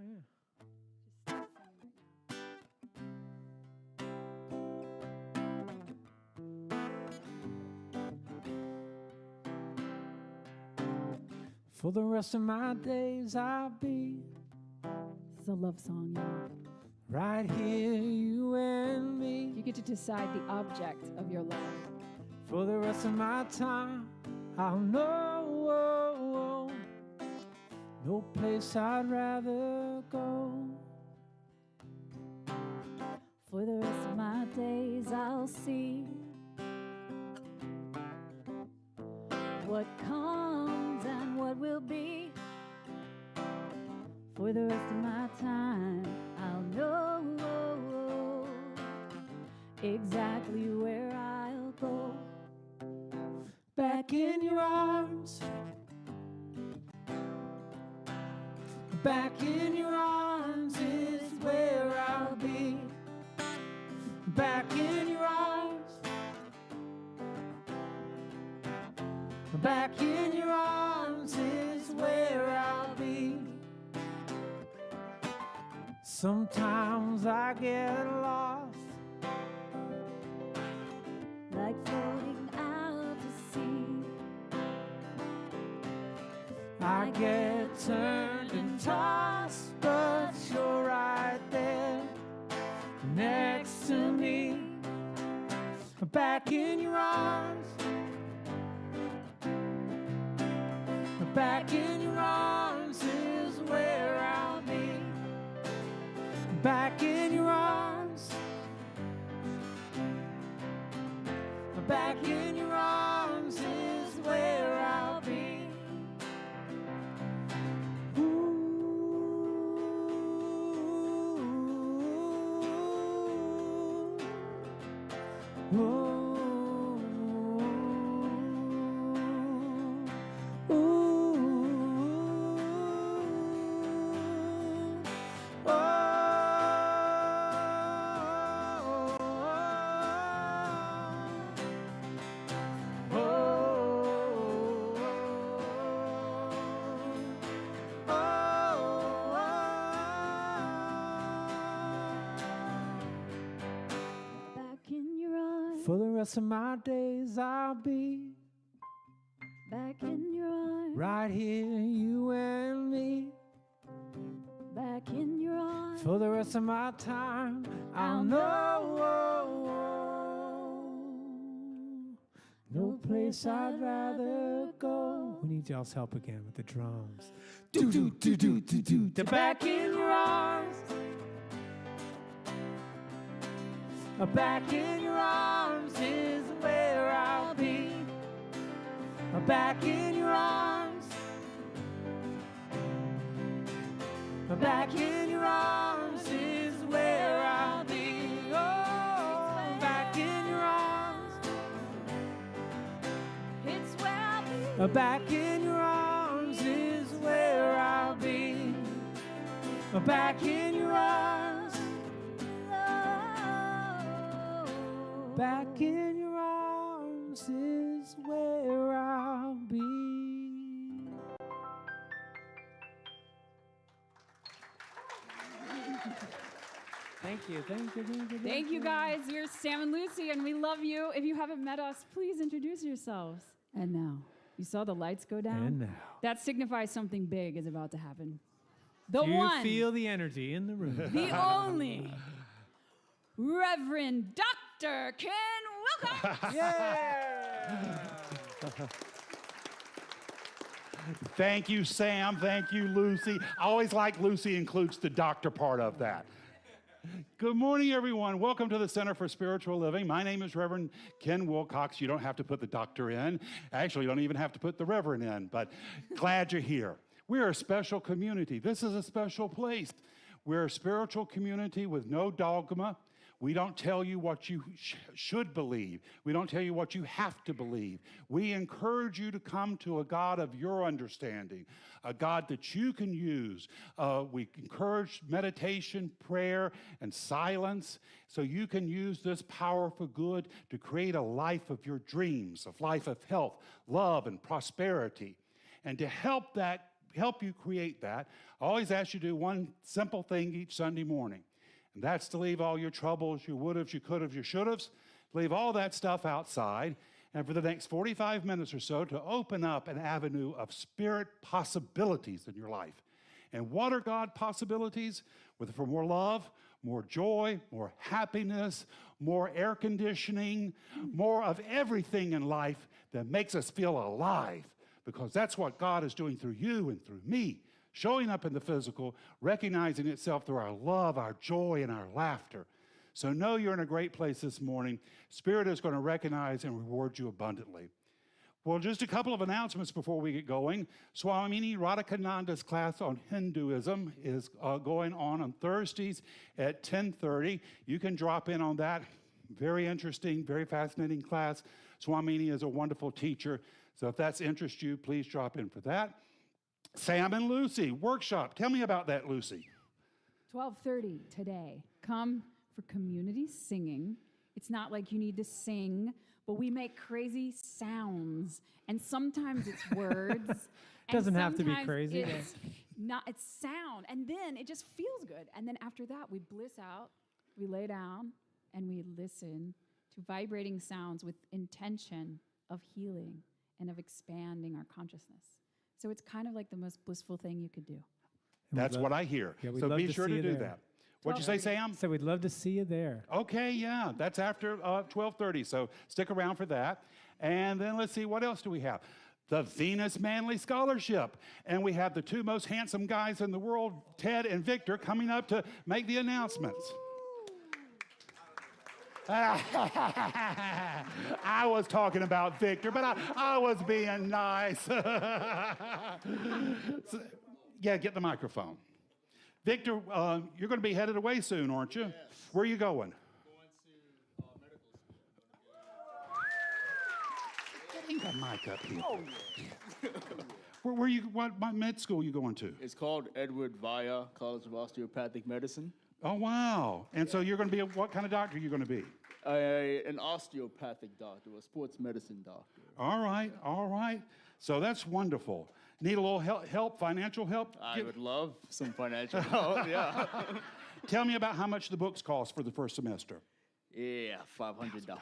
yeah. Just start singing For the rest of my days, I'll be right now. This is a love song, y'all. right here, you and me. You get to decide the object of your love. For the rest of my time, I'll know no place I'd rather go. For the rest of my days, I'll see what comes and what will be. For the rest of my time, I'll know exactly where I'll go. Back in your arms, back in your arms is where I'll be. Back in your arms, back in your arms is where I'll be. Sometimes I get lost, Like floating out to sea. I get turned and tossed, but you're right there next to me. Back in your arms, back in your arms is where I'll be. Back in your arms, back in your arms is where I'll be. Ooh. Ooh. Back in your arms, For the rest of my days, I'll be back in your arms, right here, you and me. back in your arms. For the rest of my time, I'll know no place I'd rather go. We need y'all's help again with the drums. Do do do do do do. To back in your arms, back in your arms is where I'll be. Back in your arms, back in your arms is where I'll be. Oh, back in your arms, It's where I'll be. back in your arms is where I'll be. Back in your arms, back in your arms is where I'll be. Thank you, thank you, thank you. Thank you, guys. You're Sam and Lucy, and we love you. If you haven't met us, please introduce yourselves. And now, you saw the lights go down? And now. That signifies something big is about to happen. The Do you one, feel the energy in the room? the only, Reverend Dr. Ken Wilcox. Thank you, Sam. Thank you, Lucy. I always like Lucy includes the doctor part of that. Good morning, everyone. Welcome to the Center for Spiritual Living. My name is Reverend Ken Wilcox. You don't have to put the doctor in. Actually, you don't even have to put the Reverend in, but glad you're here. We're a special community. This is a special place. We're a spiritual community with no dogma. We don't tell you what you should believe. We don't tell you what you have to believe. We encourage you to come to a God of your understanding, a God that you can use. We encourage meditation, prayer, and silence so you can use this power for good to create a life of your dreams, a life of health, love, and prosperity. And to help that help you create that, I always ask you to do one simple thing each Sunday morning. And that's to leave all your troubles, your would-haves, your could-haves, your should-haves, leave all that stuff outside, and for the next 45 minutes or so to open up an avenue of spirit possibilities in your life. And what are God possibilities? For more love, more joy, more happiness, more air conditioning, more of everything in life that makes us feel alive, because that's what God is doing through you and through me, showing up in the physical, recognizing itself through our love, our joy, and our laughter. So know you're in a great place this morning. Spirit is going to recognize and reward you abundantly. Well, just a couple of announcements before we get going. Swamini Radhakananda's class on Hinduism is going on Thursdays at 10:30. You can drop in on that. Very interesting, very fascinating class. Swamini is a wonderful teacher. So if that's interests you, please drop in for that. Sam and Lucy, workshop. Tell me about that, Lucy. 12:30 today. Come for community singing. It's not like you need to sing, but we make crazy sounds, and sometimes it's words. Doesn't have to be sometimes crazy. It's sound, and then it just feels good. And then after that, we bliss out, we lay down, and we listen to vibrating sounds with intention of healing and of expanding our consciousness. So it's kind of like the most blissful thing you could do. That's what I hear. Yeah, we'd So love be to sure see to you do there. that. What'd you say, Sam? So we'd love to see you there. Okay, yeah, that's after 12:30, so stick around for that. And then let's see, what else do we have? The Venus Manly Scholarship. And we have the two most handsome guys in the world, Ted and Victor, coming up to make the announcements. I was talking about Victor, but I was being nice. So, yeah, get the microphone. Victor, you're going to be headed away soon, aren't you? Yes. Where are you going? Going to medical school. Getting the mic up here. Oh, yeah. What med school are you going to? It's called Edward Via College of Osteopathic Medicine. Oh, wow. And so you're going to be, what kind of doctor are you going to be? An osteopathic doctor, a sports medicine doctor. All right. So that's wonderful. Need a little help, financial help? I would love some financial help, yeah. Tell me about how much the books cost for the first semester. Yeah, $500.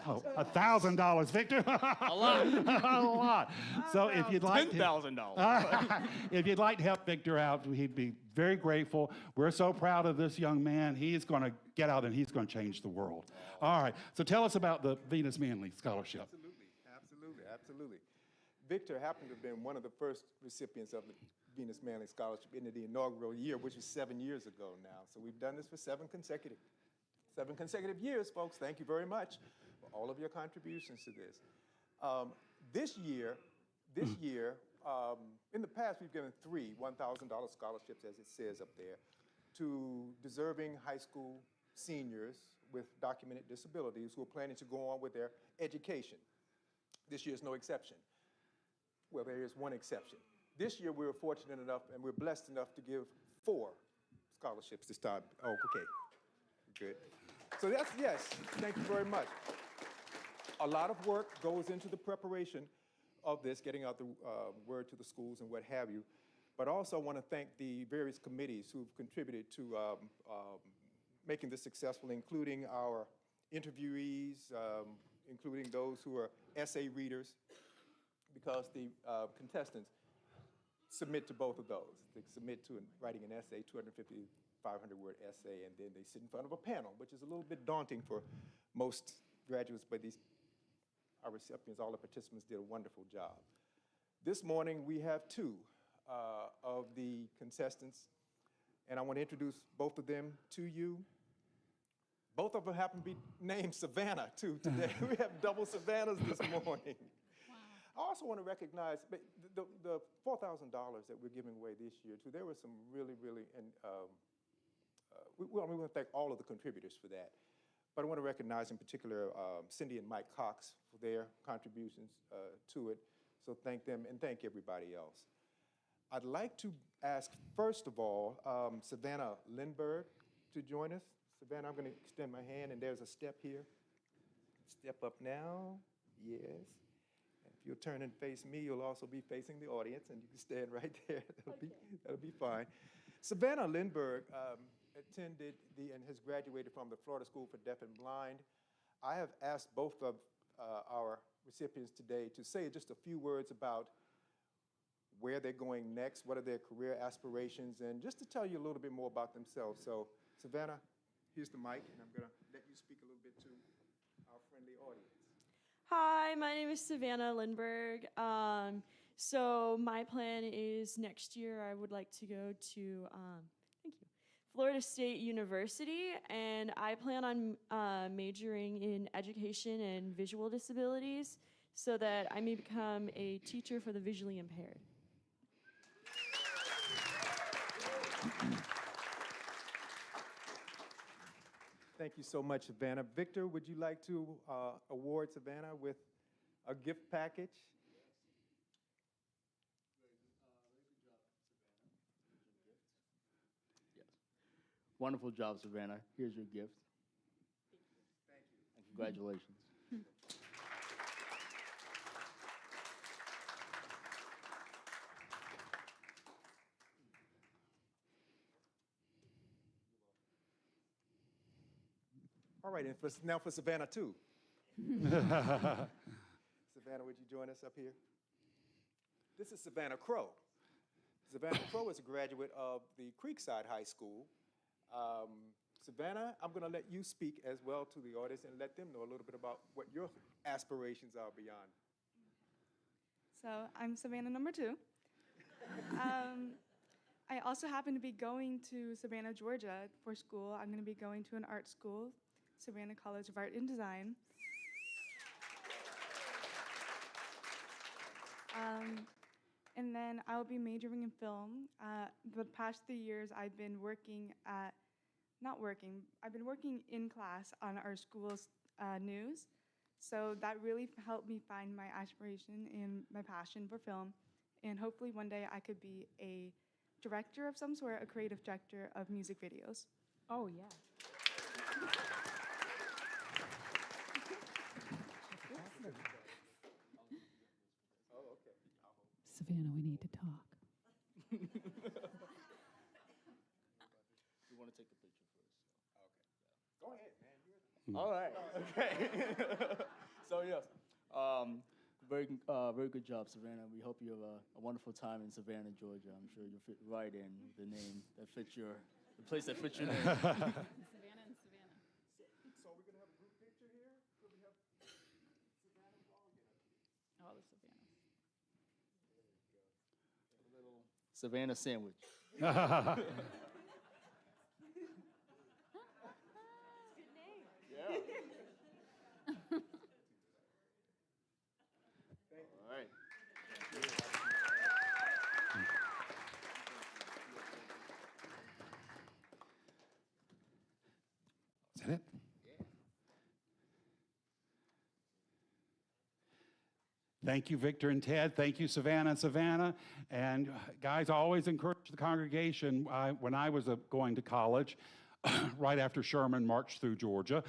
Oh, $1,000, Victor. A lot. A lot. So if you'd like to, $10,000. if you'd like to help Victor out, he'd be very grateful. We're so proud of this young man. He's going to get out and he's going to change the world. All right. So tell us about the Venus Manley Scholarship. Absolutely. Victor happened to have been one of the first recipients of the Venus Manley Scholarship in the inaugural year, which was 7 years ago now. So we've done this for seven consecutive years, folks. Thank you very much for all of your contributions to this. This year, in the past, we've given three $1,000 scholarships, as it says up there, to deserving high school seniors with documented disabilities who are planning to go on with their education. This year is no exception. Well, there is one exception. This year, we were fortunate enough and we're blessed enough to give 4 scholarships to start. Oh, okay. Good. So that's, yes, thank you very much. A lot of work goes into the preparation of this, getting out the word to the schools and what have you. But also I want to thank the various committees who've contributed to making this successful, including our interviewees, including those who are essay readers, because the contestants submit to both of those. They submit to writing an essay, 250, 500-word essay, and then they sit in front of a panel, which is a little bit daunting for most graduates, but our recipients, all the participants did a wonderful job. This morning, we have 2 of the contestants, and I want to introduce both of them to you. Both of them happen to be named Savannah, too, today. We have double Savannahs this morning. I also want to recognize the $4,000 that we're giving away this year, too. There were some really, and we want to thank all of the contributors for that. But I want to recognize in particular Cindy and Mike Cox for their contributions to it. So thank them and thank everybody else. I'd like to ask, first of all, Savannah Lindbergh to join us. Savannah, I'm going to extend my hand, and there's a step here. Step up now. Yes. you'll turn and face me, you'll also be facing the audience, and you can stand right there. That'll be fine. Savannah Lindbergh attended and has graduated from the Florida School for Deaf and Blind. I have asked both of our recipients today to say just a few words about where they're going next, what are their career aspirations, and just to tell you a little bit more about themselves. So, Savannah, here's the mic, and I'm going to let you speak a little bit to our friendly audience. Hi, my name is Savannah Lindbergh. So my plan is next year I would like to go to Florida State University, and I plan on majoring in education and visual disabilities so that I may become a teacher for the visually impaired. Thank you so much, Savannah. Victor, would you like to award Savannah with a gift package? Wonderful job, Savannah. Here's your gift. Thank you. And congratulations. All right, and now for Savannah, too. Savannah, would you join us up here? This is Savannah Crow. Savannah Crow is a graduate of the Creekside High School. Savannah, I'm going to let you speak as well to the audience and let them know a little bit about what your aspirations are beyond. So I'm Savannah number 2. I also happen to be going to Savannah, Georgia for school. I'm going to be going to an art school, Savannah College of Art and Design. And then I'll be majoring in film. The past 3 years I've been working in class on our school's news. So that really helped me find my aspiration and my passion for film. And hopefully one day I could be a director of some sort, a creative director of music videos. Oh, yeah. Savannah, we need to talk. You want to take a picture first? Okay. Go ahead, man. All right. Okay. So yes, very good job, Savannah. We hope you have a wonderful time in Savannah, Georgia. I'm sure you'll fit right in the name that fits the place that fits your name. Savannah and Savannah. So we're going to have a group picture here. Could we have Savannah and all get up here? All the Savannahs. A little Savannah sandwich. All right. Is that it? Thank you, Victor and Ted. Thank you, Savannah and Savannah. And guys, I always encourage the congregation when I was going to college, right after Sherman marched through Georgia.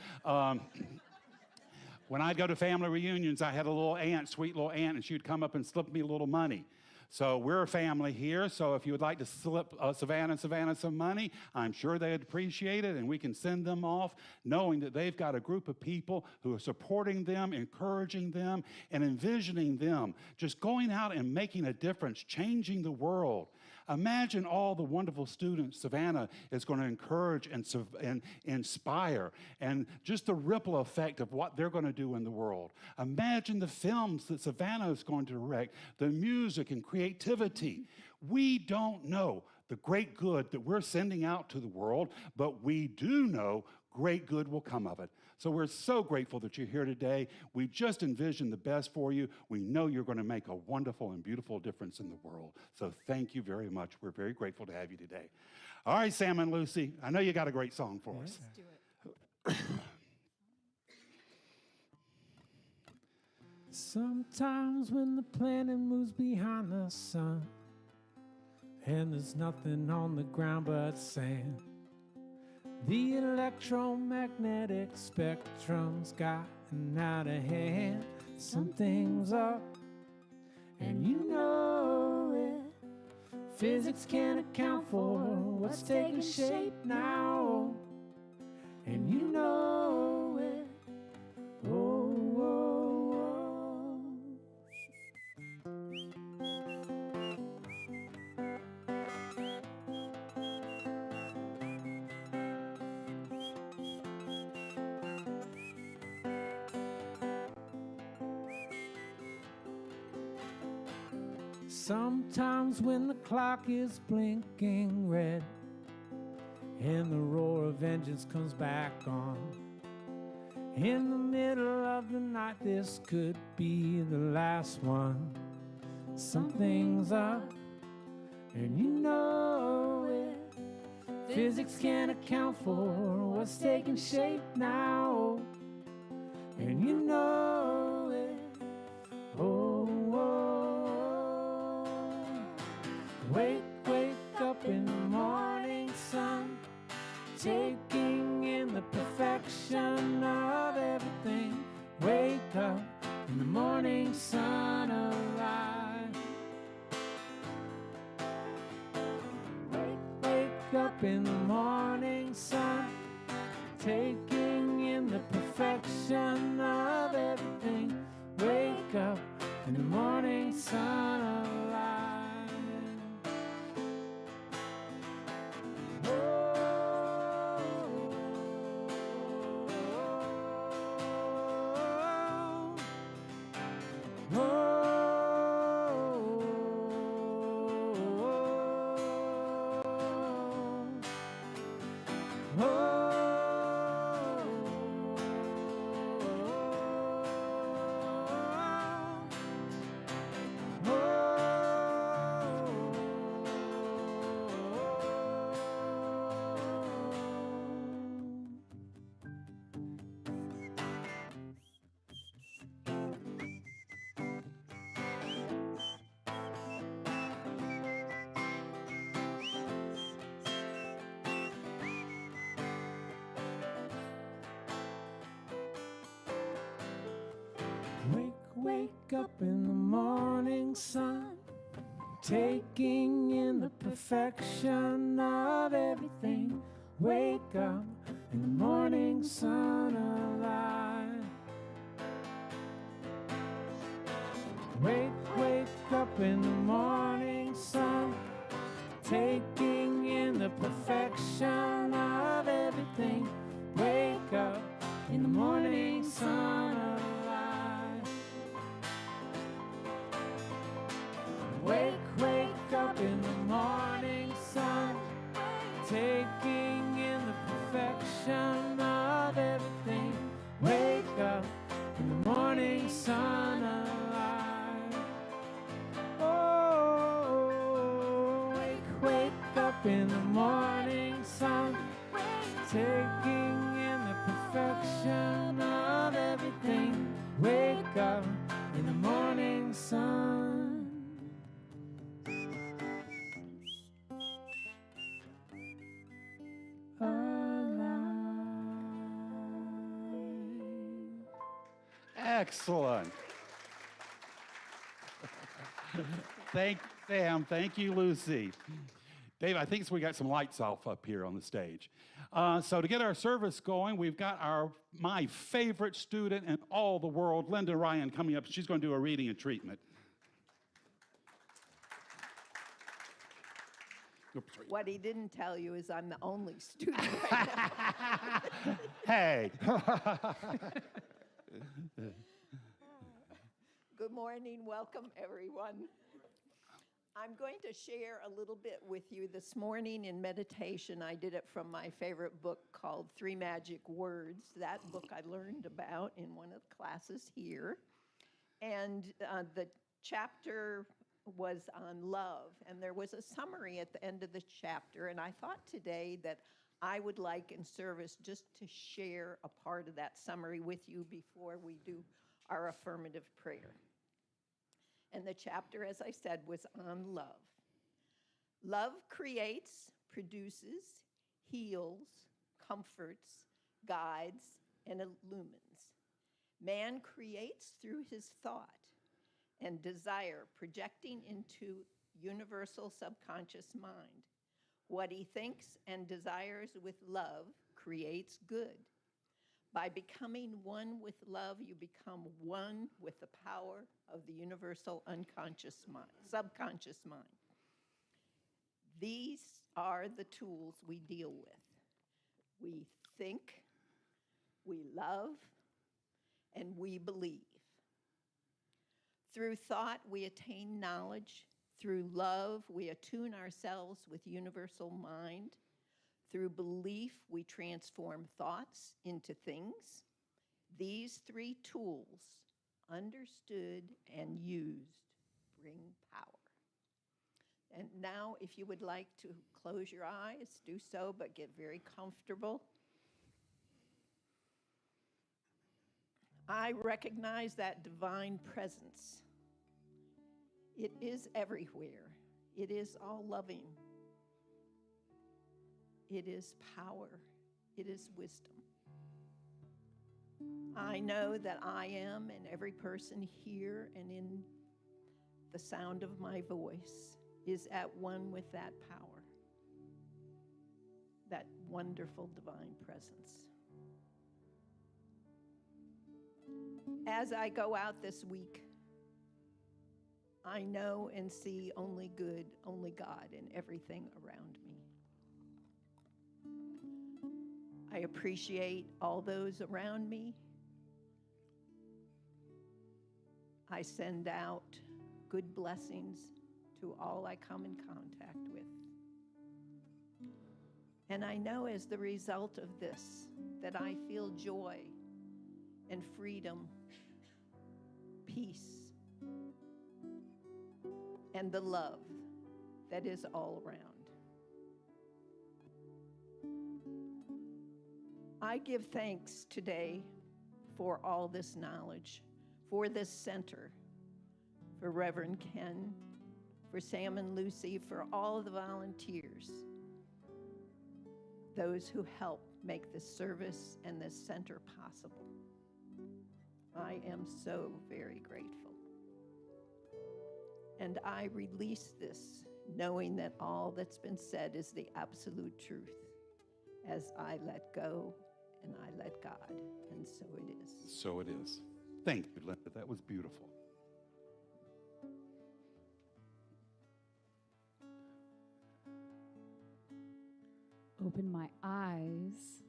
When I'd go to family reunions, I had a little aunt, sweet little aunt, and she'd come up and slip me a little money. So we're a family here, so if you would like to slip Savannah and Savannah some money, I'm sure they'd appreciate it, and we can send them off knowing that they've got a group of people who are supporting them, encouraging them, and envisioning them just going out and making a difference, changing the world. Imagine all the wonderful students Savannah is going to encourage and inspire, and just the ripple effect of what they're going to do in the world. Imagine the films that Savannah is going to direct, the music and creativity. We don't know the great good that we're sending out to the world, but we do know great good will come of it. So we're so grateful that you're here today. We just envision the best for you. We know you're going to make a wonderful and beautiful difference in the world. So thank you very much. We're very grateful to have you today. All right, Sam and Lucy, I know you got a great song for us. Let's do it. Sometimes when the planet moves behind the sun and there's nothing on the ground but sand, the electromagnetic spectrum's gotten out of hand. Something's up and you know it. Physics can't account for what's taking shape now, and you know it. Oh, oh, oh. Sometimes when the clock is blinking red and the roar of vengeance comes back on, in the middle of the night, this could be the last one. Something's up, and you know it. Physics can't account for what's taking shape now, and you know it. Oh, oh, oh. Wake, wake up in the morning sun, taking in the perfection of everything. Wake up in the morning sun alive. Wake up in the morning sun, taking in the perfection of everything. Wake up in the morning sun alive. Wake up in the morning sun, taking in the perfection of everything. Wake up in the morning sun alive. Wake up in the morning sun, taking in the perfection of everything. Wake up in the morning sun alive. Wake up in the morning sun, taking in the perfection of everything. Wake up in the morning sun alive. Oh, wake up in the morning sun, taking in the perfection of everything. Wake up in the morning sun. Excellent. Thank Sam. Thank you, Lucy. Dave, I think we got some lights off up here on the stage. So to get our service going, we've got my favorite student in all the world, Linda Ryan, coming up. She's going to do a reading and treatment. Oops, sorry. What he didn't tell you is I'm the only student right now. Hey. Good morning. Welcome, everyone. I'm going to share a little bit with you this morning in meditation. I did it from my favorite book called 3 Magic Words. That book I learned about in one of the classes here. And the chapter was on love, and there was a summary at the end of the chapter, and I thought today that I would like in service just to share a part of that summary with you before we do our affirmative prayer. And the chapter, as I said, was on love. Love creates, produces, heals, comforts, guides, and illumines. Man creates through his thought, and desire projecting into universal subconscious mind. What he thinks and desires with love creates good. By becoming one with love, you become one with the power of the universal unconscious mind, subconscious mind. These are the tools we deal with. We think, we love, and we believe. Through thought, we attain knowledge. Through love, we attune ourselves with universal mind. Through belief, we transform thoughts into things. These three tools, understood and used, bring power. And now, if you would like to close your eyes, do so, but get very comfortable. I recognize that divine presence. It is everywhere. It is all loving. It is power. It is wisdom. I know that I am, and every person here and in the sound of my voice is at one with that power, that wonderful divine presence. As I go out this week, I know and see only good, only God in everything around me. I appreciate all those around me. I send out good blessings to all I come in contact with. And I know as the result of this that I feel joy and freedom, peace, and the love that is all around. I give thanks today for all this knowledge, for this center, for Reverend Ken, for Sam and Lucy, for all of the volunteers, those who help make this service and this center possible. I am so very grateful. And I release this knowing that all that's been said is the absolute truth as I let go and I let God, and so it is. So it is. Thank you, Linda. That was beautiful. Open my eyes,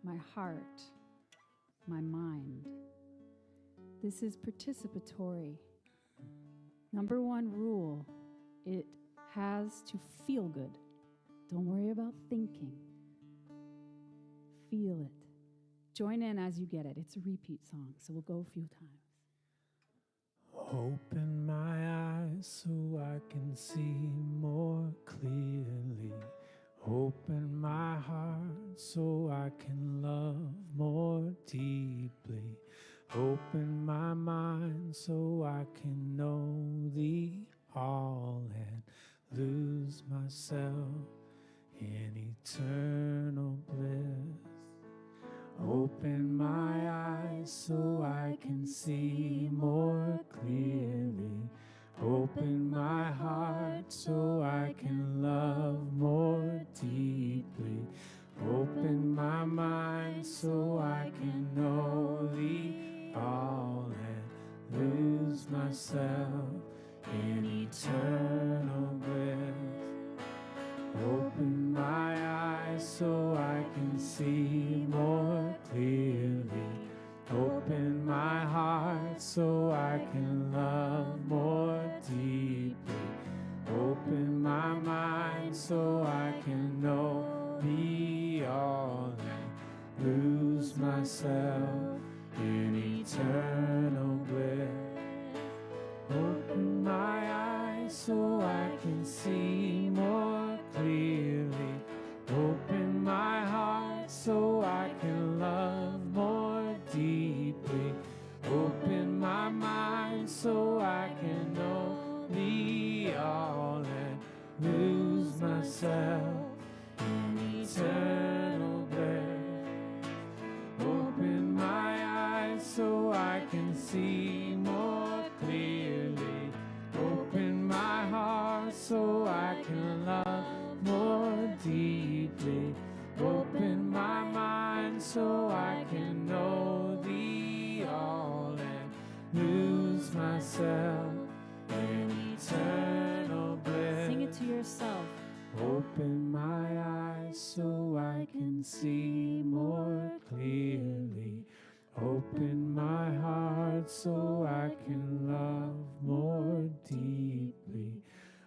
my heart, my mind. This is participatory. Number one rule, it has to feel good. Don't worry about thinking. Feel it. Join in as you get it. It's a repeat song, so we'll go a few times. Open my eyes so I can see more clearly. Open my heart so I can love more deeply. Open my mind so I can know thee all and lose myself in eternal bliss. Open my eyes so I can see more clearly. Open my heart so I can love more deeply. Open my mind so I can know thee all and lose myself in eternal bliss. Open my eyes so I can see more clearly. Open my heart so I can love more deeply. Open my mind so I can know thee all and lose myself in eternal bliss. Open my eyes so I can see more clearly. Open my heart so I can love more deeply. Open my mind so I can know thee all and lose myself in eternal bliss. Open my eyes so I can see more clearly. can love more deeply. Open my mind so I can know thee all and lose myself in eternal bliss. Sing it to yourself. Open my eyes so I can see more clearly. Open my heart so I can love more deeply.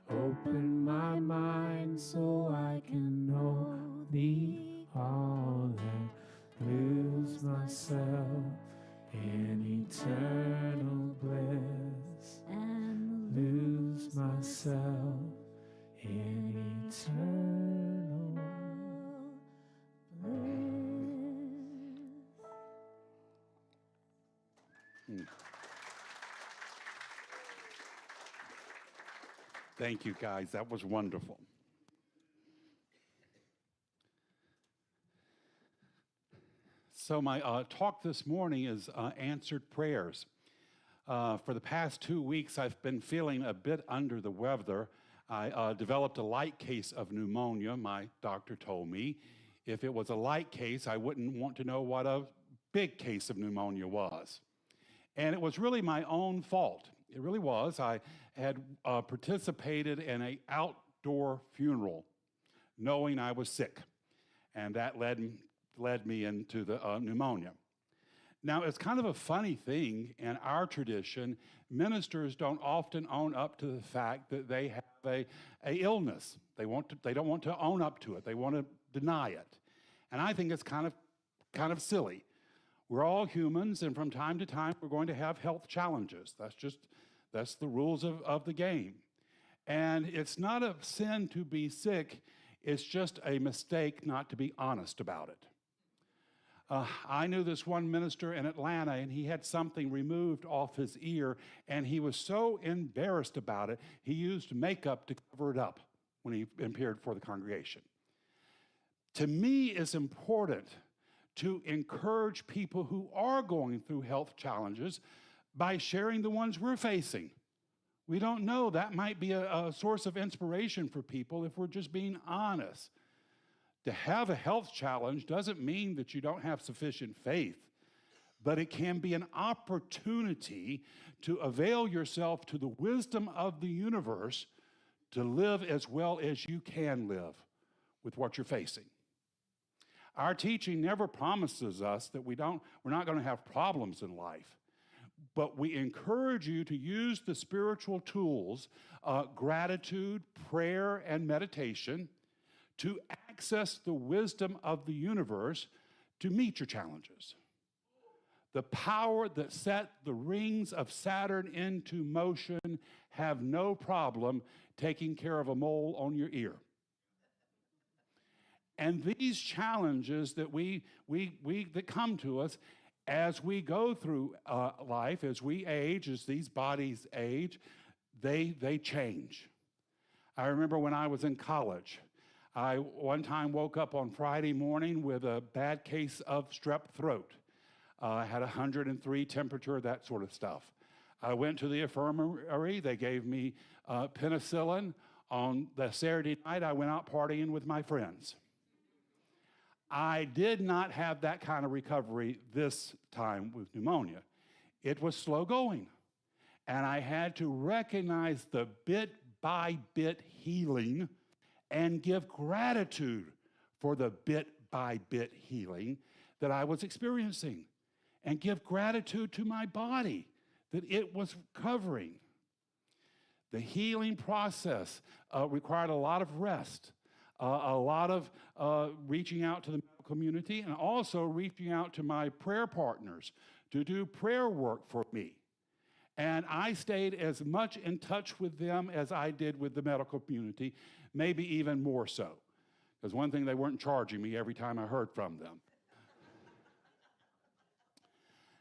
Open my mind so I can know thee all and lose myself in eternal bliss. And Lose myself in eternal bliss. Thank you, guys. That was wonderful. So my talk this morning is answered prayers. For the past 2 weeks, I've been feeling a bit under the weather. I developed a light case of pneumonia, my doctor told me. If it was a light case, I wouldn't want to know what a big case of pneumonia was. And it was really my own fault. It really was. I had participated in an outdoor funeral knowing I was sick, and that led me into the pneumonia. Now, it's kind of a funny thing in our tradition. Ministers don't often own up to the fact that they have a illness. They don't want to own up to it. They want to deny it. And I think it's kind of silly. We're all humans, and from time to time, we're going to have health challenges. That's the rules of the game. And it's not a sin to be sick. It's just a mistake not to be honest about it. I knew this one minister in Atlanta, and he had something removed off his ear, and he was so embarrassed about it, he used makeup to cover it up when he appeared for the congregation. To me, it's important to encourage people who are going through health challenges by sharing the ones we're facing. We don't know. That might be a source of inspiration for people if we're just being honest. To have a health challenge doesn't mean that you don't have sufficient faith, but it can be an opportunity to avail yourself to the wisdom of the universe to live as well as you can live with what you're facing. Our teaching never promises us that we're not going to have problems in life, but we encourage you to use the spiritual tools, gratitude, prayer, and meditation to access the wisdom of the universe to meet your challenges. The power that set the rings of Saturn into motion have no problem taking care of a mole on your ear. And these challenges that that come to us as we go through life, as we age, as these bodies age, they change. I remember when I was in college, I one time woke up on Friday morning with a bad case of strep throat. I had 103 temperature, that sort of stuff. I went to the infirmary. They gave me penicillin. On the Saturday night, I went out partying with my friends. I did not have that kind of recovery this time with pneumonia. It was slow going. And I had to recognize the bit-by-bit healing and give gratitude for the bit-by-bit healing that I was experiencing, and give gratitude to my body that it was recovering. The healing process required a lot of rest, a lot of reaching out to the medical community, and also reaching out to my prayer partners to do prayer work for me. And I stayed as much in touch with them as I did with the medical community, maybe even more so. Because one thing, they weren't charging me every time I heard from them.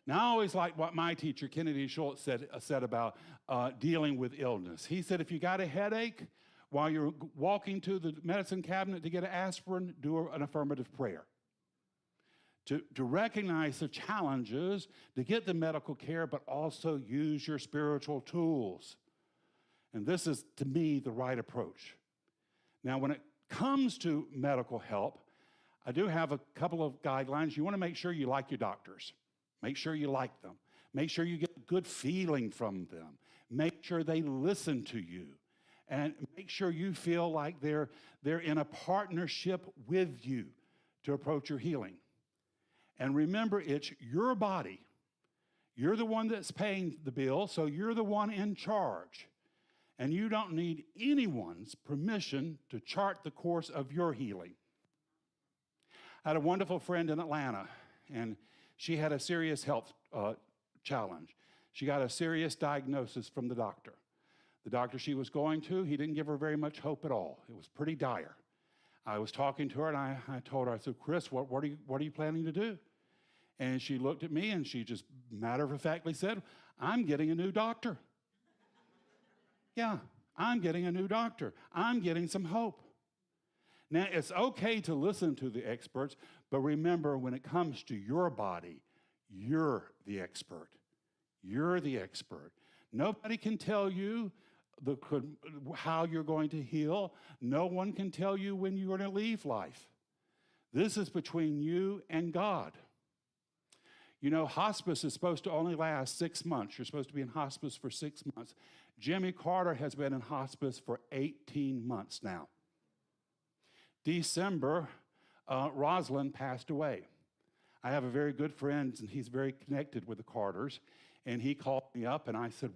Now, I always like what my teacher, Kennedy Schultz, said about dealing with illness. He said, if you got a headache, while you're walking to the medicine cabinet to get an aspirin, do an affirmative prayer. To recognize the challenges, to get the medical care, but also use your spiritual tools. And this is, to me, the right approach. Now, when it comes to medical help, I do have a couple of guidelines. You want to make sure you like your doctors. Make sure you like them. Make sure you get a good feeling from them. Make sure they listen to you. And make sure you feel like they're in a partnership with you to approach your healing. And remember, it's your body. You're the one that's paying the bill, so you're the one in charge. And you don't need anyone's permission to chart the course of your healing. I had a wonderful friend in Atlanta, and she had a serious health challenge. She got a serious diagnosis from the doctor. The doctor she was going to, he didn't give her very much hope at all. It was pretty dire. I was talking to her, and I told her, I said, Chris, what are you planning to do? And she looked at me, and she just matter-of-factly said, I'm getting a new doctor. Yeah, I'm getting a new doctor. I'm getting some hope. Now, it's okay to listen to the experts, but remember, when it comes to your body, you're the expert. You're the expert. Nobody can tell you how you're going to heal. No one can tell you when you're going to leave life. This is between you and God. You know, hospice is supposed to only last 6 months. You're supposed to be in hospice for 6 months. Jimmy Carter has been in hospice for 18 months now. December, Rosalind passed away. I have a very good friend, and he's very connected with the Carters. And he called me up, and I said,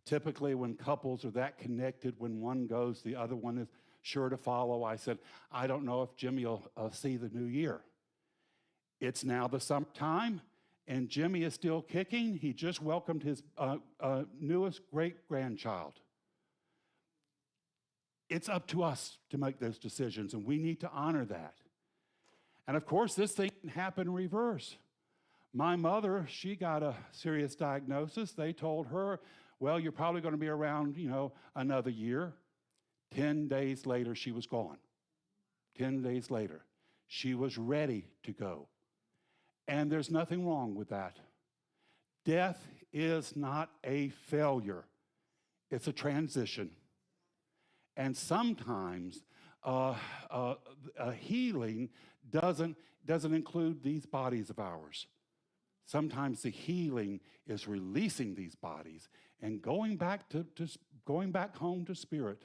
typically when couples are that connected, when one goes, the other one is sure to follow. I said, I don't know if Jimmy will see the new year. It's now the summertime, and Jimmy is still kicking. He just welcomed his newest great-grandchild. It's up to us to make those decisions, and we need to honor that. And of course, this thing can happen in reverse. My mother, she got a serious diagnosis. They told her, well, you're probably going to be around, another year. 10 days later, she was gone. 10 days later, she was ready to go. And there's nothing wrong with that. Death is not a failure. It's a transition. And sometimes healing doesn't include these bodies of ours. Sometimes the healing is releasing these bodies and going back home to spirit.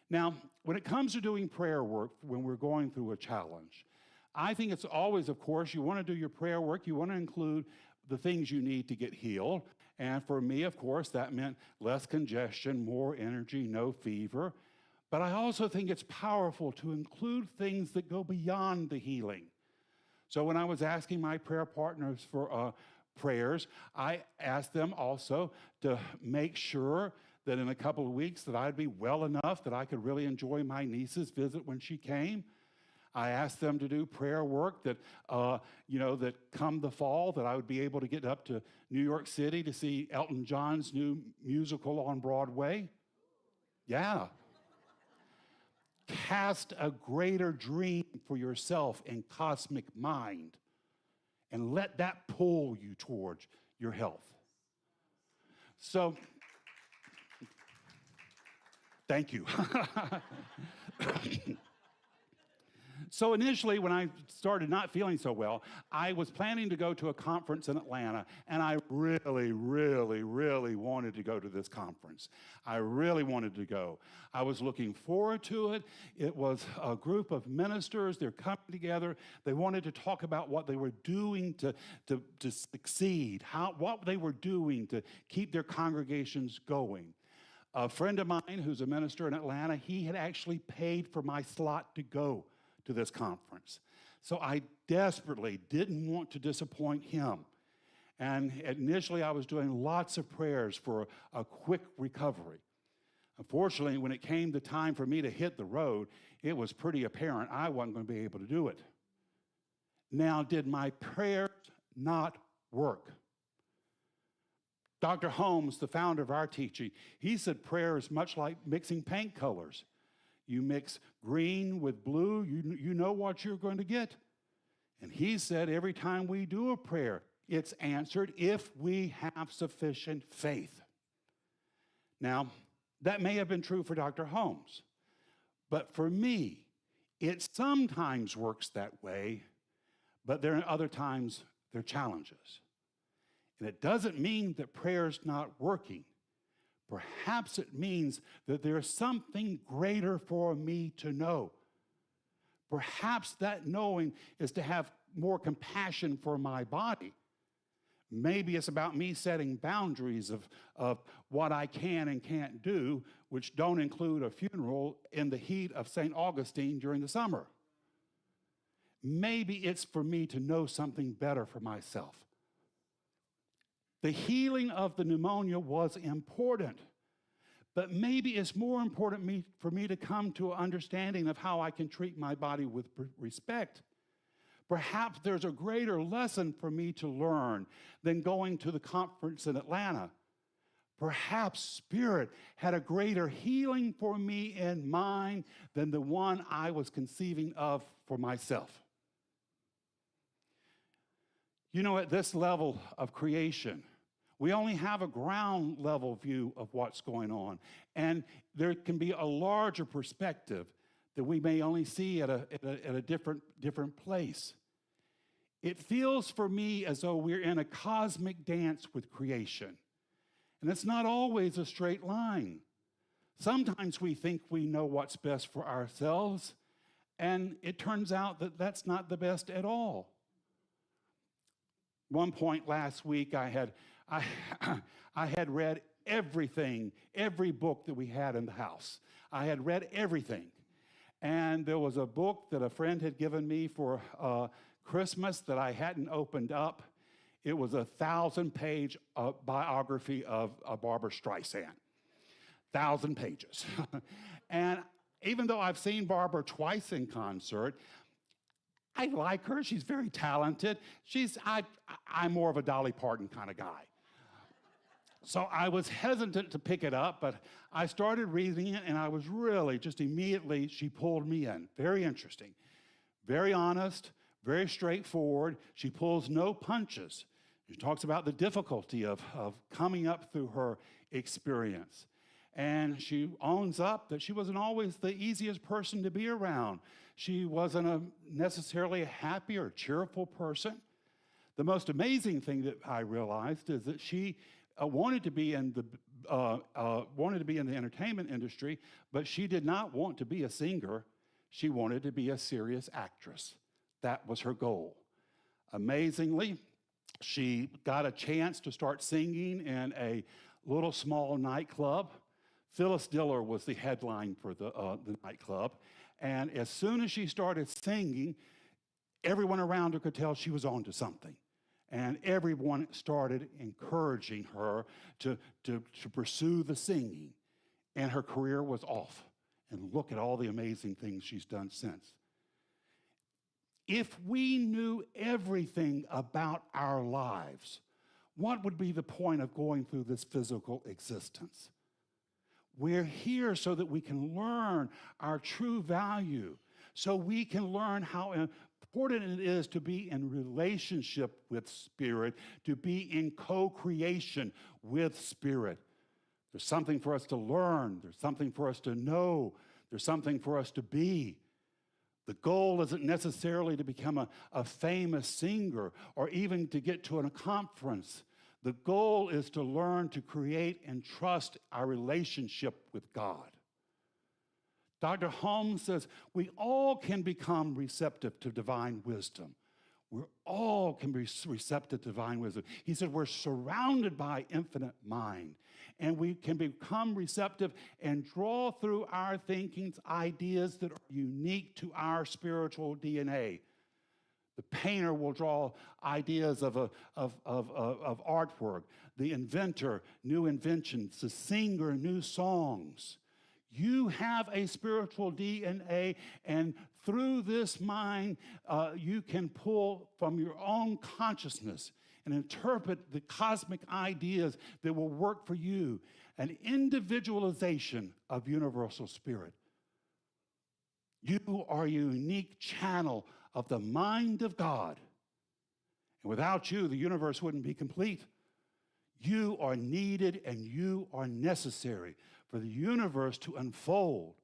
Now, when it comes to doing prayer work, when we're going through a challenge, I think it's always, of course, you want to do your prayer work, you want to include the things you need to get healed. And for me, of course, that meant less congestion, more energy, no fever. But I also think it's powerful to include things that go beyond the healing. So when I was asking my prayer partners for prayers, I asked them also to make sure that in a couple of weeks that I'd be well enough that I could really enjoy my niece's visit when she came. I asked them to do prayer work that, that come the fall, that I would be able to get up to New York City to see Elton John's new musical on Broadway. Yeah. Cast a greater dream for yourself in cosmic mind and let that pull you towards your health. So, thank you. So initially, when I started not feeling so well, I was planning to go to a conference in Atlanta, and I really, really, really wanted to go to this conference. I really wanted to go. I was looking forward to it. It was a group of ministers. They're coming together. They wanted to talk about what they were doing to succeed, what they were doing to keep their congregations going. A friend of mine who's a minister in Atlanta, he had actually paid for my slot to go to this conference. So I desperately didn't want to disappoint him. And initially I was doing lots of prayers for a quick recovery. Unfortunately, when it came the time for me to hit the road, it was pretty apparent I wasn't going to be able to do it. Now, did my prayers not work? Dr. Holmes, the founder of our teaching, he said prayer is much like mixing paint colors. You mix green with blue, you know what you're going to get. And he said every time we do a prayer, it's answered if we have sufficient faith. Now, That may have been true for Dr. Holmes. But for me, it sometimes works that way, but there are other times there are challenges. And it doesn't mean that prayer's not working. Perhaps it means that there's something greater for me to know. Perhaps that knowing is to have more compassion for my body. Maybe it's about me setting boundaries of what I can and can't do, which don't include a funeral in the heat of St. Augustine during the summer. Maybe it's for me to know something better for myself. The healing of the pneumonia was important, but maybe it's more important for me to come to an understanding of how I can treat my body with respect. Perhaps there's a greater lesson for me to learn than going to the conference in Atlanta. Perhaps Spirit had a greater healing for me in mind than the one I was conceiving of for myself. You know, at this level of creation, we only have a ground level view of what's going on. And there can be a larger perspective that we may only see at a different place. It feels for me as though we're in a cosmic dance with creation. And it's not always a straight line. Sometimes we think we know what's best for ourselves, and it turns out that that's not the best at all. One point last week, I had read everything, every book that we had in the house. I had read everything. And there was a book that a friend had given me for Christmas that I hadn't opened up. It was a 1,000-page biography of Barbra Streisand. 1,000 pages. And even though I've seen Barbra twice in concert, I like her. She's very talented. I'm more of a Dolly Parton kind of guy. So I was hesitant to pick it up, but I started reading it, and I was really just immediately, she pulled me in. Very interesting. Very honest, very straightforward. She pulls no punches. She talks about the difficulty of coming up through her experience. And she owns up that she wasn't always the easiest person to be around. She wasn't necessarily a happy or cheerful person. The most amazing thing that I realized is that she wanted to be in the entertainment industry, but she did not want to be a singer. She wanted to be a serious actress. That was her goal. Amazingly, she got a chance to start singing in a little small nightclub. Phyllis Diller was the headline for the nightclub. And as soon as she started singing, everyone around her could tell she was on to something. And everyone started encouraging her to pursue the singing. And her career was off. And look at all the amazing things she's done since. If we knew everything about our lives, what would be the point of going through this physical existence? We're here so that we can learn our true value, so we can learn how important it is to be in relationship with Spirit, to be in co-creation with Spirit. There's something for us to learn. There's something for us to know. There's something for us to be. The goal isn't necessarily to become a famous singer or even to get to a conference. The goal is to learn to create and trust our relationship with God. Dr. Holmes says we all can become receptive to divine wisdom. We all can be receptive to divine wisdom. He said we're surrounded by infinite mind, and we can become receptive and draw through our thinkings ideas that are unique to our spiritual DNA. The painter will draw ideas of artwork. The inventor, new inventions. The singer, new songs. You have a spiritual DNA, and through this mind, you can pull from your own consciousness and interpret the cosmic ideas that will work for you. An individualization of universal spirit. You are a unique channel of the mind of God. And without you, the universe wouldn't be complete. You are needed and you are necessary for the universe to unfold,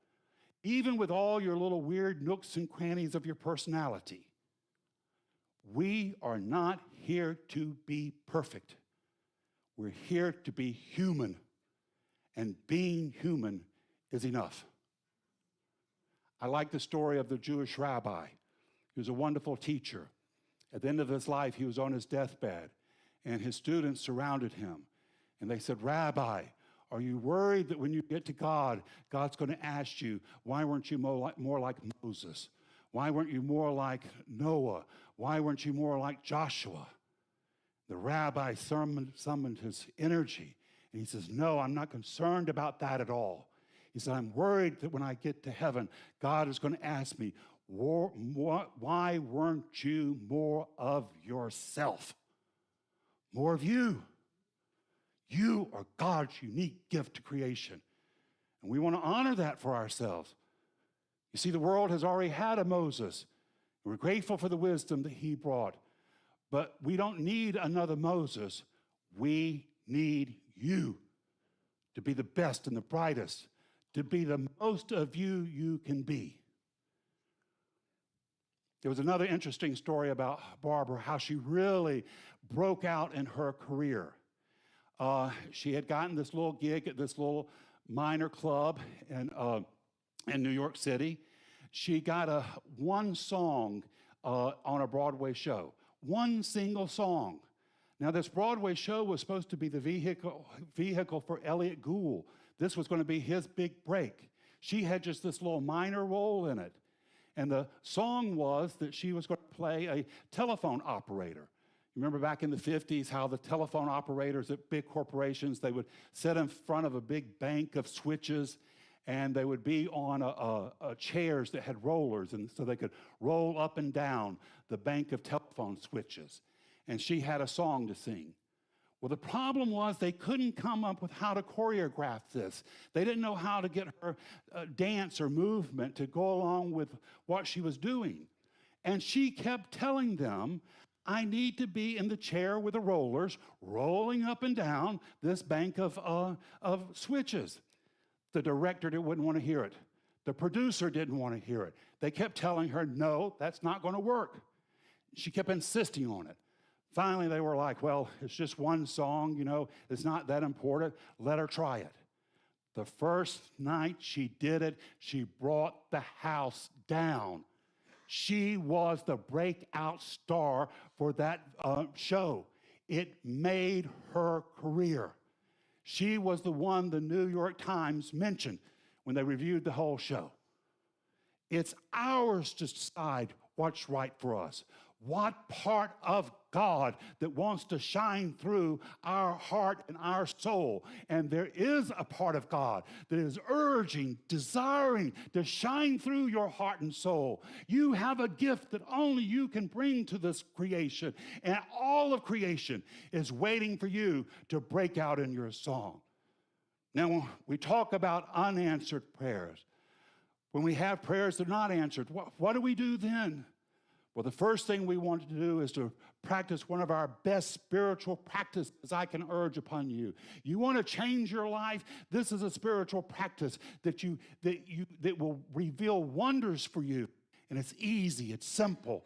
even with all your little weird nooks and crannies of your personality. We are not here to be perfect. We're here to be human, and being human is enough. I like the story of the Jewish rabbi. He was a wonderful teacher. At the end of his life, he was on his deathbed, and his students surrounded him. And they said, "Rabbi, are you worried that when you get to God, God's going to ask you, why weren't you more like Moses? Why weren't you more like Noah? Why weren't you more like Joshua?" The rabbi summoned his energy, and he says, "No, I'm not concerned about that at all." He said, "I'm worried that when I get to heaven, God is going to ask me, why weren't you more of yourself? More of you. You are God's unique gift to creation. And we want to honor that for ourselves. You see, the world has already had a Moses. We're grateful for the wisdom that he brought. But we don't need another Moses. We need you to be the best and the brightest, to be the most of you can be. There was another interesting story about Barbara, how she really broke out in her career. She had gotten this little gig at this little minor club in New York City. She got one song on a Broadway show, one single song. Now, this Broadway show was supposed to be the vehicle for Elliot Gould. This was going to be his big break. She had just this little minor role in it. And the song was that she was going to play a telephone operator. You remember back in the 50s how the telephone operators at big corporations, they would sit in front of a big bank of switches, and they would be on chairs that had rollers, and so they could roll up and down the bank of telephone switches. And she had a song to sing. Well, the problem was they couldn't come up with how to choreograph this. They didn't know how to get her dance or movement to go along with what she was doing. And she kept telling them, "I need to be in the chair with the rollers, rolling up and down this bank of switches." The director wouldn't want to hear it. The producer didn't want to hear it. They kept telling her, "No, that's not going to work." She kept insisting on it. Finally, they were like, "Well, it's just one song, it's not that important. Let her try it." The first night she did it, she brought the house down. She was the breakout star for that show. It made her career. She was the one the New York Times mentioned when they reviewed the whole show. It's ours to decide what's right for us. What part of God that wants to shine through our heart and our soul. And there is a part of God that is urging, desiring to shine through your heart and soul. You have a gift that only you can bring to this creation. And all of creation is waiting for you to break out in your song. Now, when we talk about unanswered prayers, when we have prayers that are not answered, what do we do then? Well, the first thing we want to do is to practice one of our best spiritual practices I can urge upon you. You want to change your life? This is a spiritual practice that will reveal wonders for you. And it's easy, it's simple.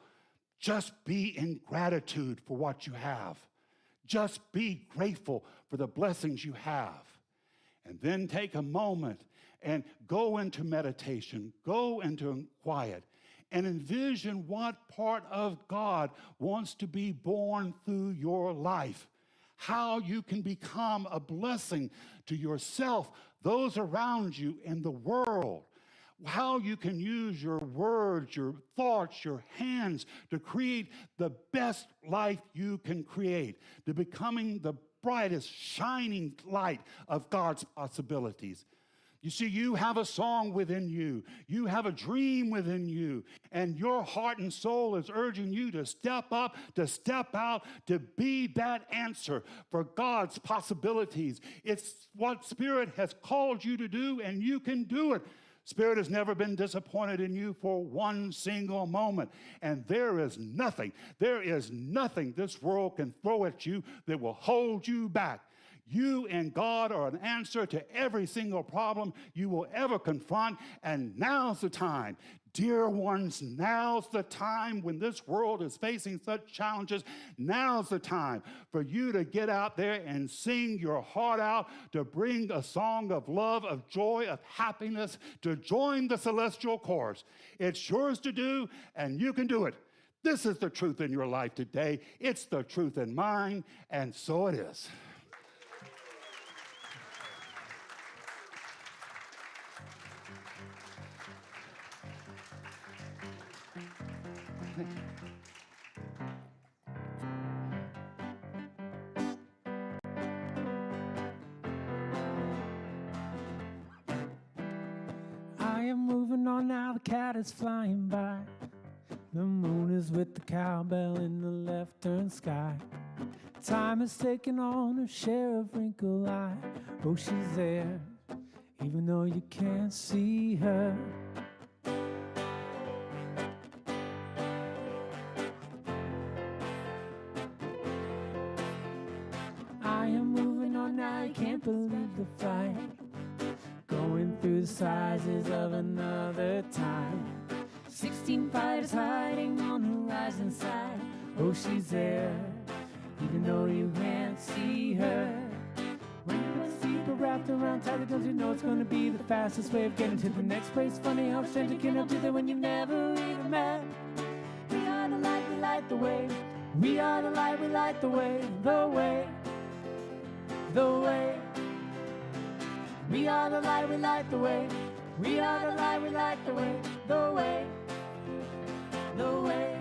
Just be in gratitude for what you have. Just be grateful for the blessings you have. And then take a moment and go into meditation, go into quiet, and envision what part of God wants to be born through your life. How you can become a blessing to yourself, those around you, and the world. How you can use your words, your thoughts, your hands to create the best life you can create, to becoming the brightest, shining light of God's possibilities. You see, you have a song within you. You have a dream within you. And your heart and soul is urging you to step up, to step out, to be that answer for God's possibilities. It's what Spirit has called you to do, and you can do it. Spirit has never been disappointed in you for one single moment. And there is nothing this world can throw at you that will hold you back. You and God are an answer to every single problem you will ever confront, and now's the time. Dear ones, now's the time when this world is facing such challenges. Now's the time for you to get out there and sing your heart out, to bring a song of love, of joy, of happiness, to join the celestial chorus. It's yours to do, and you can do it. This is the truth in your life today. It's the truth in mine, and so it is. I am moving on now, the cat is flying by. The moon is with the cowbell in the left-turn sky. Time has taken on her share of wrinkle eye. Oh, she's there, even though you can't see her. I am moving on now, you can't believe the flight. Going through the sizes of another time. 16 fighters hiding on the horizon side. Oh, she's there, even though you can't see her. When you see people wrapped around tight, don't you know it's gonna be the fastest way of getting to the next place? Funny how a stranger can help you there when you never even met. We are the light, we light the way. We are the light, we light the way. The way, the way. We are the light, we light the way. We are the light, we light the way. The way, the way.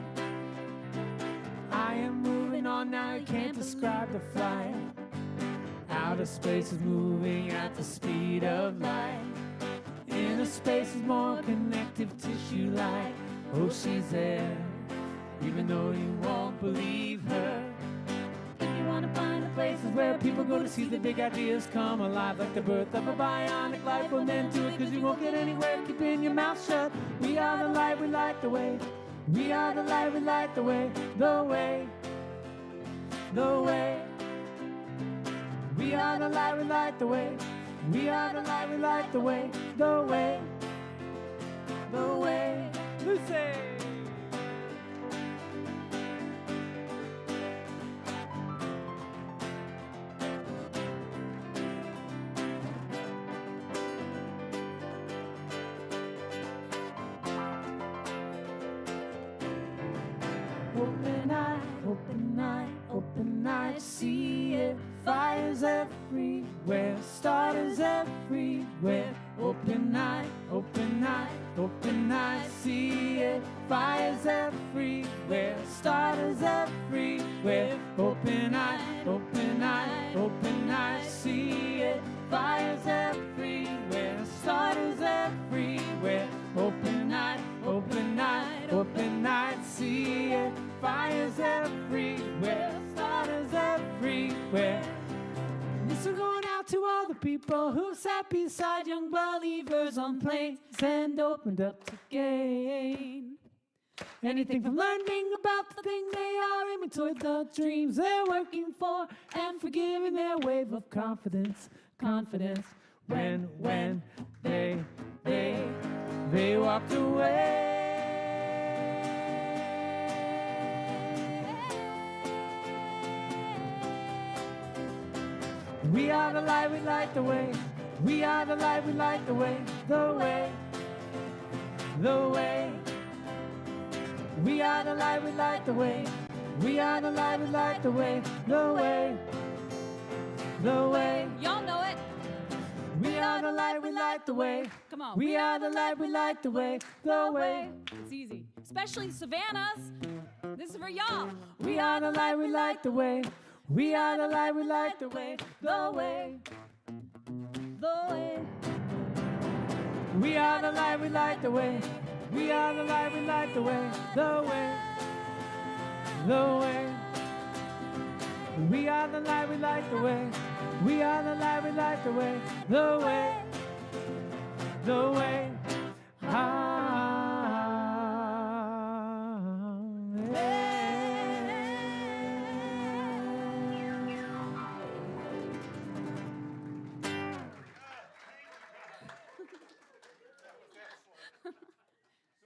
I am moving on now, you can't describe the flight. Outer space is moving at the speed of light. Inner space is more connective tissue like. Oh, she's there, even though you won't believe her. If you want to find the places where people go to see the big ideas come alive, like the birth of a bionic life, well then do it, cause you won't get anywhere keeping your mouth shut. We are the light, we light the way. We are the light, we light the way. The way, the way. We are the light, we light the way. We are the light, we light the way. The way, the way. Lucy! Open eye, open eye, open eye, see it. Fires everywhere, starters everywhere. Open eye, open eye, open eye, see it. Fires everywhere, starters everywhere. Open eye, open eye, open eye, see it. Fires everywhere, starters everywhere. Open eye, open eye, open eye, see it. Fires everywhere, starters everywhere. This is going out to all the people who sat beside young believers on planes and opened up to gain. Anything from learning about the thing they are aiming toward, the dreams they're working for, and forgiving their wave of confidence, confidence. When they walked away. We are the light, we light the way. We are the light, we light the way. The way, the way. We are the light, we light the way. We are the light, we light the way. The way, the way. Y'all know it. We are the light, we light the way. Come on. We are the light, we light the way. The way. It's easy. Especially Savannah's. This is for y'all. We are the light, we light the way. We are the light, we light the way. The way. The way. We are the light, we light the way. We are the light, we light the way. The way. The way. We are the light, we light the way. We are the light, we light the way. The way. The way.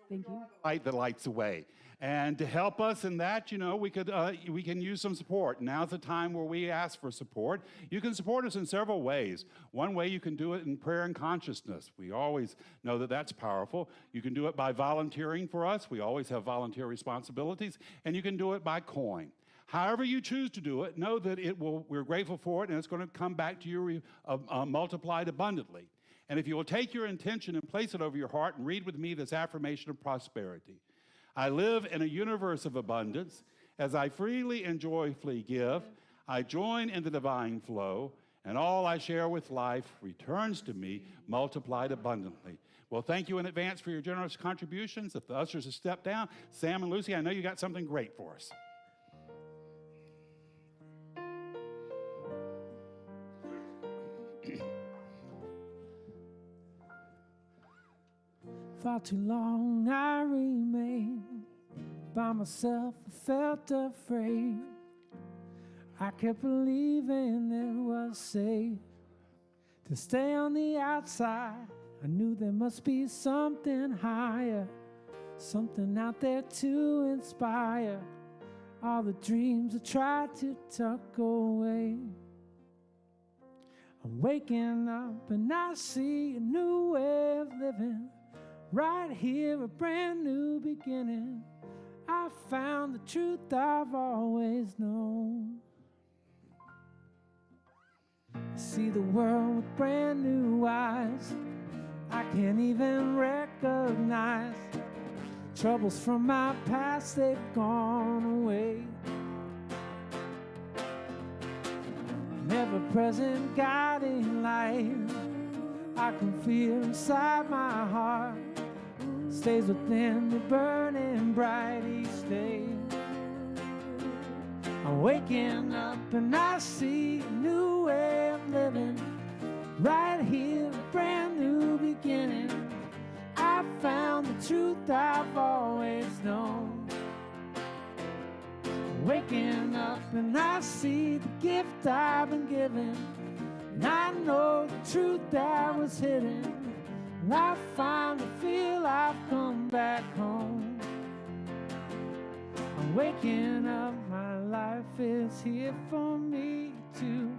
Thank you. Light that lights the way. And to help us in that, we can use some support. Now's the time where we ask for support. You can support us in several ways. One way, you can do it in prayer and consciousness. We always know that that's powerful. You can do it by volunteering for us. We always have volunteer responsibilities. And you can do it by coin. However you choose to do it, know that we're grateful for it, and it's going to come back to you multiplied abundantly. And if you will take your intention and place it over your heart and read with me this affirmation of prosperity. I live in a universe of abundance. As I freely and joyfully give, I join in the divine flow, and all I share with life returns to me multiplied abundantly. Well, thank you in advance for your generous contributions. If the ushers have stepped down, Sam and Lucy, I know you got something great for us. Far too long I remained by myself, I felt afraid. I kept believing it was safe to stay on the outside. I knew there must be something higher, something out there to inspire all the dreams I tried to tuck away. I'm waking up and I see a new way of living. Right here, a brand new beginning. I found the truth I've always known. I see the world with brand new eyes. I can't even recognize troubles from my past, they've gone away. Ever-present guiding light I can feel inside my heart, stays within me burning bright each day. I'm waking up and I see a new way of living. Right here, a brand new beginning. I found the truth I've always known. I'm waking up and I see the gift I've been given. And I know the truth that was hidden. And I finally feel I've come back home. I'm waking up, my life is here for me to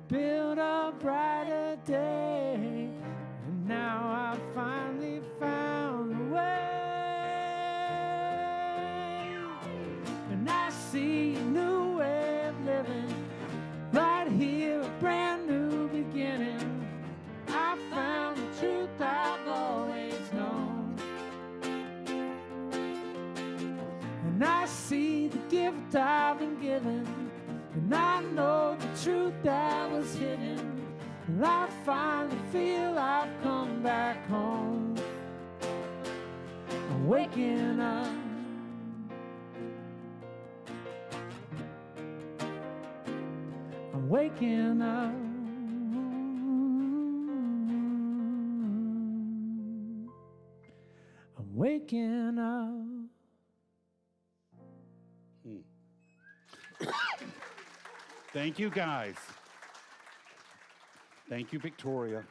build a brighter day. And now I've finally found a way. And I see a new way of living. Right here, a brand new beginning. I found the truth I've always known. And I see the gift I've been given. And I know the truth that was hidden. And I finally feel I've come back home. I'm waking up. I'm waking up. I'm waking up. Thank you, guys. Thank you, Victoria.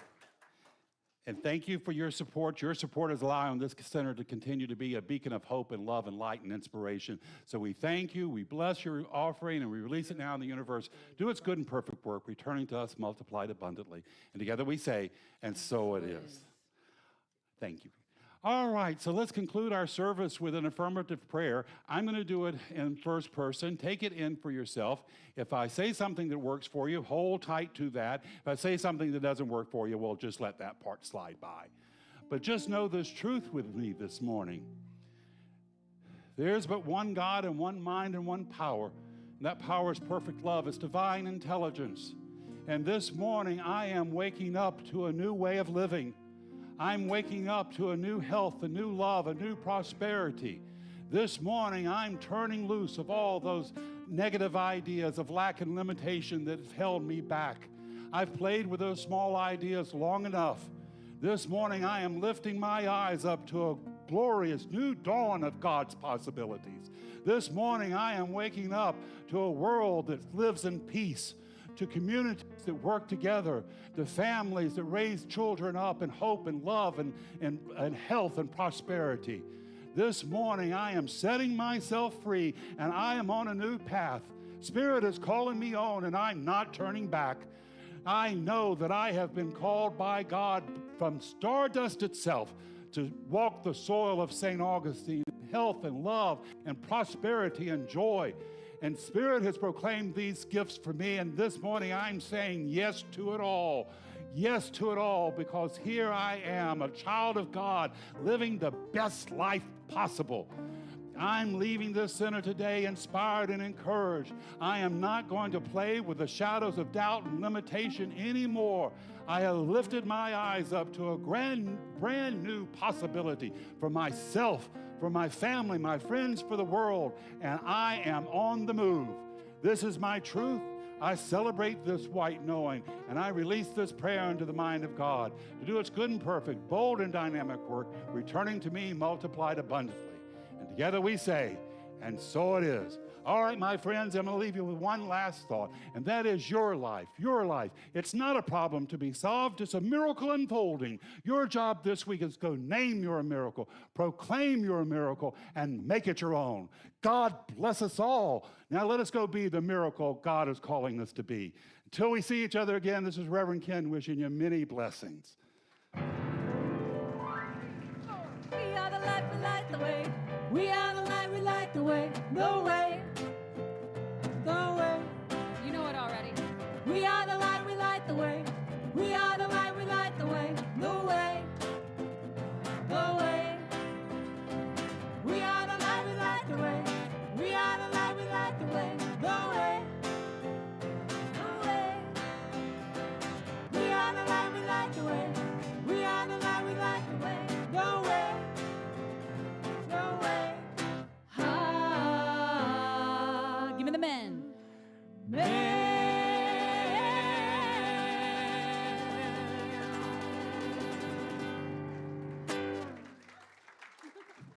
And thank you for your support. Your support is allowing this center to continue to be a beacon of hope and love and light and inspiration. So we thank you, we bless your offering, and we release it now in the universe. Do its good and perfect work, returning to us multiplied abundantly. And together we say, and so it is. Thank you. All right, so let's conclude our service with an affirmative prayer. I'm going to do it in first person. Take it in for yourself. If I say something that works for you, hold tight to that. If I say something that doesn't work for you, we'll just let that part slide by. But just know this truth with me this morning. There's but one God and one mind and one power. And that power is perfect love. It's divine intelligence. And this morning, I am waking up to a new way of living. I'm waking up to a new health, a new love, a new prosperity. This morning, I'm turning loose of all those negative ideas of lack and limitation that have held me back. I've played with those small ideas long enough. This morning, I am lifting my eyes up to a glorious new dawn of God's possibilities. This morning, I am waking up to a world that lives in peace, to communities that work together, to families that raise children up in hope and love and health and prosperity. This morning, I am setting myself free, and I am on a new path. Spirit is calling me on, and I'm not turning back. I know that I have been called by God from stardust itself to walk the soil of St. Augustine, health and love and prosperity and joy. And Spirit has proclaimed these gifts for me, and this morning I'm saying yes to it all. Yes to it all, because here I am, a child of God, living the best life possible. I'm leaving this center today inspired and encouraged. I am not going to play with the shadows of doubt and limitation anymore. I have lifted my eyes up to a brand new possibility for myself, for my family, my friends, for the world, and I am on the move. This is my truth. I celebrate this white knowing, and I release this prayer into the mind of God to do its good and perfect, bold and dynamic work, returning to me multiplied abundantly. And together we say, and so it is. All right, my friends, I'm going to leave you with one last thought, and that is your life. Your life. It's not a problem to be solved. It's a miracle unfolding. Your job this week is to go name your miracle, proclaim your miracle, and make it your own. God bless us all. Now let us go be the miracle God is calling us to be. Until we see each other again, this is Reverend Ken wishing you many blessings. We are the light, we light the way. We are the light, we light the way. The way.